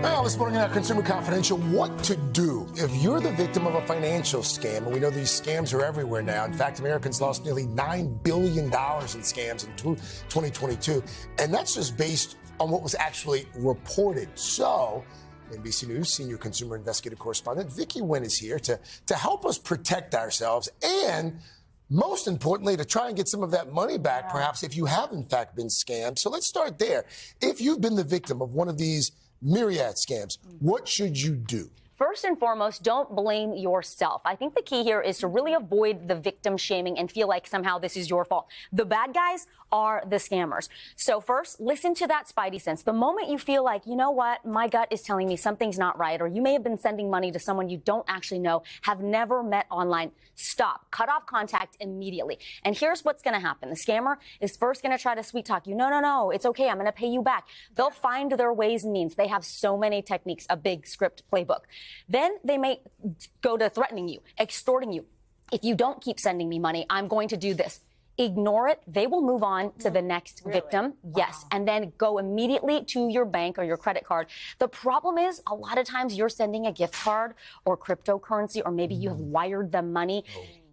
Well, this morning on Consumer Confidential, what to do if you're the victim of a financial scam. And we know these scams are everywhere now. In fact, Americans lost nearly $9 billion in scams in 2022. And that's just based on what was actually reported. So, NBC News senior consumer investigative correspondent Vicky Nguyen is here to help us protect ourselves and, most importantly, to try and get some of that money back, perhaps, if you have, in fact, been scammed. So let's start there. If you've been the victim of one of these myriad scams, what should you do? First and foremost, don't blame yourself. I think the key here is to really avoid the victim shaming and feel like somehow this is your fault. The bad guys are the scammers. So first, listen to that spidey sense. The moment you feel like, you know what, my gut is telling me something's not right, or you may have been sending money to someone you don't actually know, have never met online, stop. Cut off contact immediately. And here's what's going to happen. The scammer is first going to try to sweet talk you. No, it's okay. I'm going to pay you back. They'll find their ways and means. They have so many techniques, a big script playbook. Then they may go to threatening you, extorting you. If you don't keep sending me money, I'm going to do this. Ignore it. They will move on to the next victim. Yes. And then go immediately to your bank or your credit card. The problem is a lot of times you're sending a gift card or cryptocurrency, or maybe you have wired them money.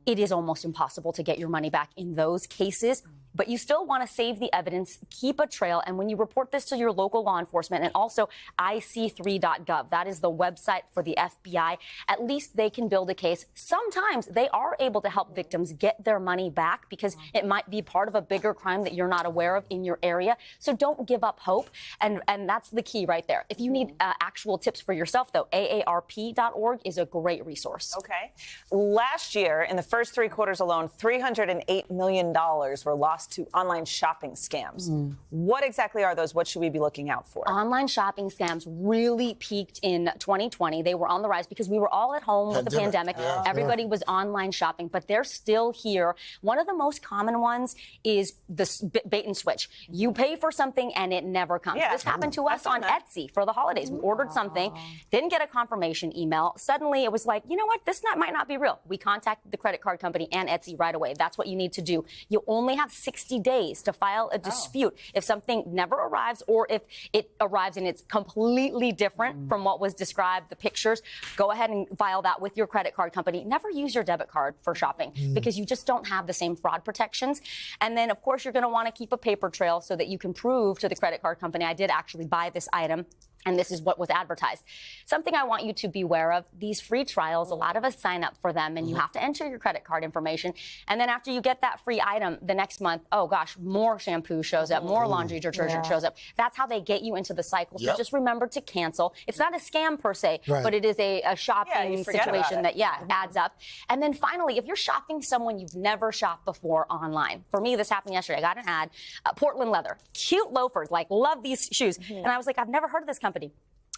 It is almost impossible to get your money back in those cases. But you still want to save the evidence, keep a trail, and when you report this to your local law enforcement and also ic3.gov, that is the website for the FBI, at least they can build a case. Sometimes they are able to help victims get their money back because it might be part of a bigger crime that you're not aware of in your area. So don't give up hope, and that's the key right there. If you need actual tips for yourself, though, aarp.org is a great resource. Okay. Last year, in the first 3 quarters alone, $308 million were lost to online shopping scams. What exactly are those? What should we be looking out for? Online shopping scams really peaked in 2020. They were on the rise because we were all at home with the pandemic. Everybody was online shopping, but they're still here. One of the most common ones is the bait and switch. You pay for something and it never comes. This happened to us on Etsy for the holidays. We ordered something, didn't get a confirmation email. Suddenly it was like, you know what? This might not be real. We contacted the credit card company and Etsy right away. That's what you need to do. You only have 60 days to file a dispute if something never arrives, or if it arrives and it's completely different from what was described, the pictures. Go ahead and file that with your credit card company. Never use your debit card for shopping because you just don't have the same fraud protections. And then, of course, you're going to want to keep a paper trail so that you can prove to the credit card company, I did actually buy this item, and this is what was advertised. Something I want you to be aware of, these free trials, a lot of us sign up for them, and you have to enter your credit card information. And then after you get that free item, the next month, oh gosh, more shampoo shows up, more laundry detergent shows up. That's how they get you into the cycle. So just remember to cancel. It's not a scam per se, but it is a shopping situation that, adds up. And then finally, if you're shopping someone you've never shopped before online. For me, this happened yesterday. I got an ad, Portland leather, cute loafers, like love these shoes. And I was like, I've never heard of this company.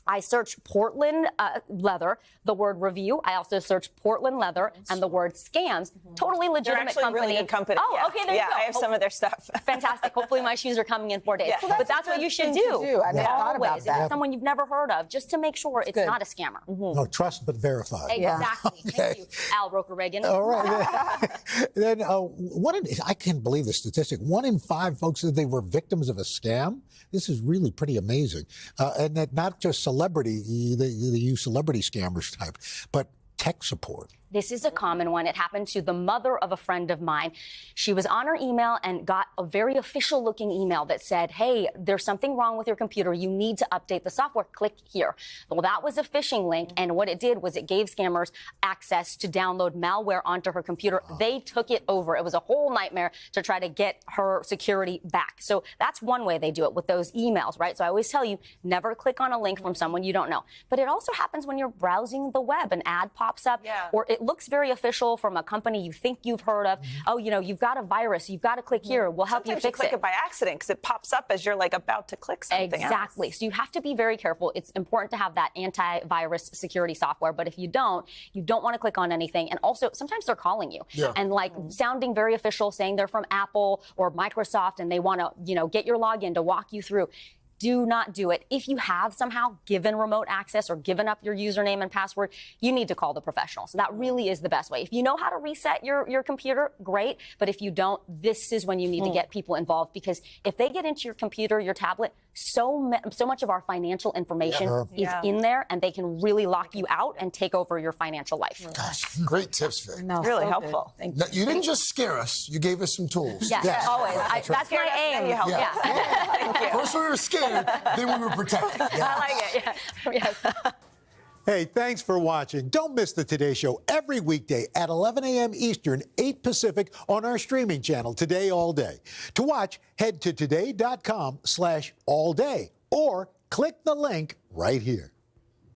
I searched Portland leather, the word review. I also searched Portland leather and the word scams. Totally legitimate company. Really good company. Oh, okay, there you go. I have some of their stuff. Fantastic. Hopefully my shoes are coming in 4 days. But that's what you should do. I never thought about If it's someone you've never heard of, just to make sure it's not a scammer. No, trust but verify. Exactly. Thank you, Al Roker-Reagan. All right. Then I can't believe the statistic. 1 in 5 folks said they were victims of a scam. This is really pretty amazing. And that not just celebrity, they use celebrity scammers type, but tech support. This is a common one. It happened to the mother of a friend of mine. She was on her email and got a very official looking email that said, hey, there's something wrong with your computer. You need to update the software. Click here. Well, that was a phishing link. And what it did was it gave scammers access to download malware onto her computer. They took it over. It was a whole nightmare to try to get her security back. So that's one way they do it with those emails, right? So I always tell you, never click on a link from someone you don't know. But it also happens when you're browsing the web. An ad pops up or it looks very official from a company you think you've heard of. Oh, you've got a virus. You've got to click here. We'll help you fix it. Sometimes you click it by accident because it pops up as you're like about to click something Exactly. So you have to be very careful. It's important to have that antivirus security software. But if you don't want to click on anything. And also, sometimes they're calling you and sounding very official, saying they're from Apple or Microsoft and they want to, get your login to walk you through. Do not do it. If you have somehow given remote access or given up your username and password, you need to call the professionals. That really is the best way. If you know how to reset your computer, great. But if you don't, this is when you need to get people involved, because if they get into your computer, your tablet, so much of our financial information is in there, and they can really lock you out and take over your financial life. Gosh, great tips, Vic. No, really helpful. Thank you. You didn't just scare us. You gave us some tools. Yes, always. That's my aim. You helped. Yeah. Thank you. First we were scared, then we were protected. I like it. Yes. Hey, thanks for watching. Don't miss the Today Show every weekday at 11 a.m. Eastern, 8 Pacific on our streaming channel, Today All Day. To watch, head to today.com/allday or click the link right here.